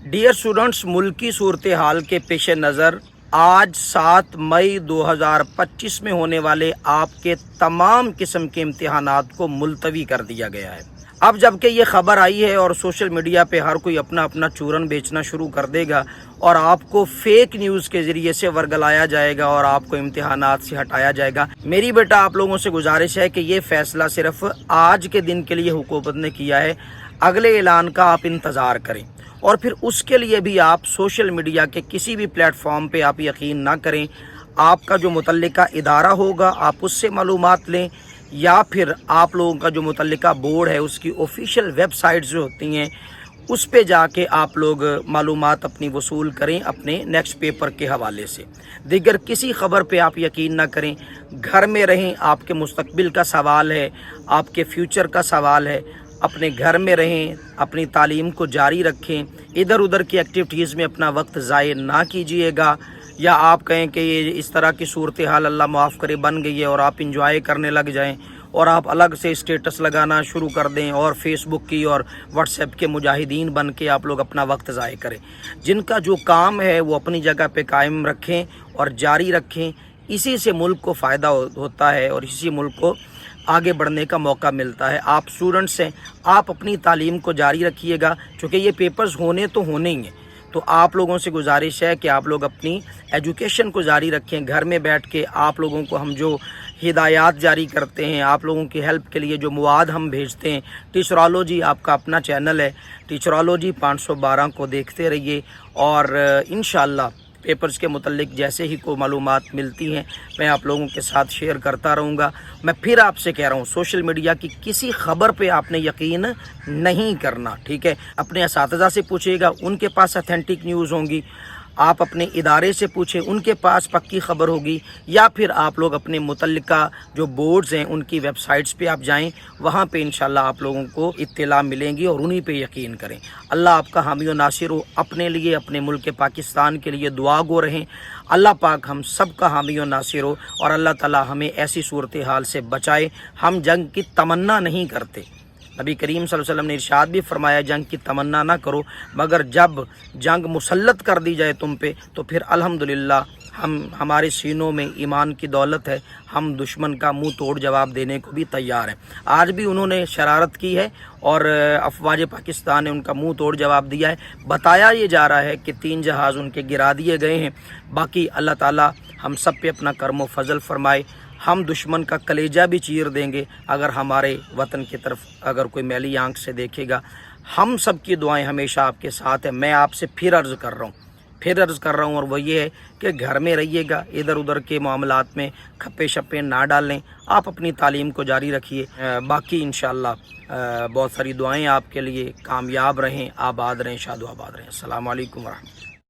Dear students, मुल्की सूरत हाल के पेश नज़र आज 7 मई 2025 में होने वाले आपके तमाम किस्म के इम्तिहानात को मुलतवी कर दिया गया है। अब जबकि ये ख़बर आई है और सोशल मीडिया पे हर कोई अपना अपना चूरन बेचना शुरू कर देगा और आपको फेक न्यूज़ के ज़रिए से वर्गलाया जाएगा और आपको इम्तिहानात से हटाया जाएगा। मेरी बेटा आप लोगों से गुजारिश है कि ये फ़ैसला सिर्फ आज के दिन के लिए हुकूमत ने किया है, अगले ऐलान का आप इंतज़ार करें और फिर उसके लिए भी आप सोशल मीडिया के किसी भी प्लेटफॉर्म पे आप यकीन ना करें। आपका जो मुतल्लिका इदारा होगा आप उससे मालूमात लें या फिर आप लोगों का जो मुतल्लिका बोर्ड है उसकी ऑफिशियल वेबसाइट्स जो होती हैं उस पे जाके आप लोग मालूमात अपनी वसूल करें अपने नेक्स्ट पेपर के हवाले से। दीगर किसी ख़बर पे आप यकीन ना करें। घर में रहें, आपके मुस्तकबिल का सवाल है, आपके फ्यूचर का सवाल है। अपने घर में रहें, अपनी तालीम को जारी रखें, इधर उधर की एक्टिविटीज़ में अपना वक्त ज़ाय ना कीजिएगा। या आप कहें कि ये इस तरह की सूरत हाल अल्लाह माफ़ करे बन गई है और आप इंजॉय करने लग जाएं और आप अलग से स्टेटस लगाना शुरू कर दें और फेसबुक की और व्हाट्सएप के मुजाहिदीन बन के आप लोग अपना वक्त ज़ाय करें। जिनका जो काम है वो अपनी जगह पे कायम रखें और जारी रखें। इसी से मुल्क को फ़ायदा होता है और इसी मुल्क को आगे बढ़ने का मौका मिलता है। आप स्टूडेंट्स हैं, आप अपनी तालीम को जारी रखिएगा क्योंकि ये पेपर्स होने तो होने ही हैं। तो आप लोगों से गुजारिश है कि आप लोग अपनी एजुकेशन को जारी रखें। घर में बैठ के आप लोगों को हम जो हिदायत जारी करते हैं, आप लोगों की हेल्प के लिए जो मवाद हम भेजते हैं, टीचरोलॉजी आपका अपना चैनल है, टीचरोलॉजी 512 को देखते रहिए और इंशाअल्लाह पेपर्स के मुतल्लिक जैसे ही को मालूमात मिलती हैं मैं आप लोगों के साथ शेयर करता रहूँगा। मैं फिर आपसे कह रहा हूँ, सोशल मीडिया की किसी ख़बर पे आपने यकीन नहीं करना, ठीक है। अपने असातिज़ा से पूछिएगा, उनके पास ऑथेंटिक न्यूज़ होंगी। आप अपने इदारे से पूछें, उनके पास पक्की ख़बर होगी। या फिर आप लोग अपने मुतल्लिका जो बोर्ड्स हैं उनकी वेबसाइट्स पे आप जाएं, वहाँ पे इंशाल्लाह आप लोगों को इत्तला मिलेंगी और उन्हीं पे यकीन करें। अल्लाह आपका हामी व नासिर हो। अपने लिए, अपने मुल्क पाकिस्तान के लिए दुआ गो रहें। अल्लाह पाक हम सब का हामी व नासिर हो और अल्लाह ताला हमें ऐसी सूरत हाल से बचाए। हम जंग की तमन्ना नहीं करते। नबी करीम सल्लल्लाहु अलैहि वसल्लम ने इरशाद भी फरमाया, जंग की तमन्ना ना करो, मगर जब जंग मुसल्लत कर दी जाए तुम पे तो फिर अल्हम्दुलिल्लाह हमारे सीनों में ईमान की दौलत है। हम दुश्मन का मुंह तोड़ जवाब देने को भी तैयार हैं। आज भी उन्होंने शरारत की है और अफवाज पाकिस्तान ने उनका मुंह तोड़ जवाब दिया है। बताया ये जा रहा है कि 3 जहाज़ उनके गिरा दिए गए हैं। बाकी अल्लाह ताला हम सब पे अपना करम फजल फरमाए। हम दुश्मन का कलेजा भी चीर देंगे अगर हमारे वतन की तरफ अगर कोई मैली आंख से देखेगा। हम सब की दुआएं हमेशा आपके साथ हैं। मैं आपसे फिर अर्ज़ कर रहा हूँ और वो ये है कि घर में रहिएगा, इधर उधर के मामलात में खप्पे शप्पे ना डालें। आप अपनी तालीम को जारी रखिए। बाकी इंशाअल्लाह बहुत सारी दुआएं आपके लिए। कामयाब रहें, आबाद रहें, शादो आबाद रहें। अस्सलाम वालेकुम व रहमतुल्लाह।